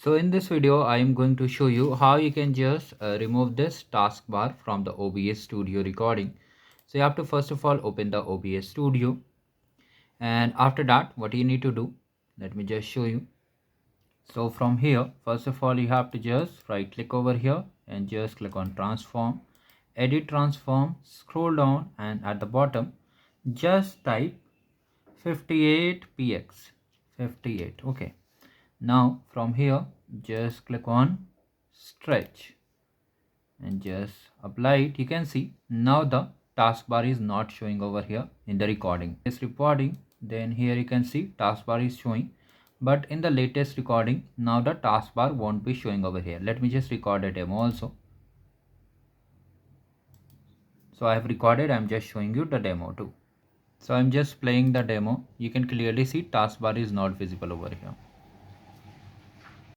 So in this video, I am going to show you how you can just remove this taskbar from the OBS Studio recording. So you have to first of all open the OBS Studio, and after that what you need to do, let me just show you. So from here, first of all you have to just right click over here and just click on transform, edit transform, scroll down, and at the bottom just type 58px 58. Okay, now from here just click on stretch and just apply it. You can see now the taskbar is not showing over here in the recording. This recording, then here you can see taskbar is showing, but in the latest recording now the taskbar won't be showing over here. Let me just record a demo also. So I have recorded, I'm just showing you the demo too. So I'm just playing the demo. You can clearly see taskbar is not visible over here.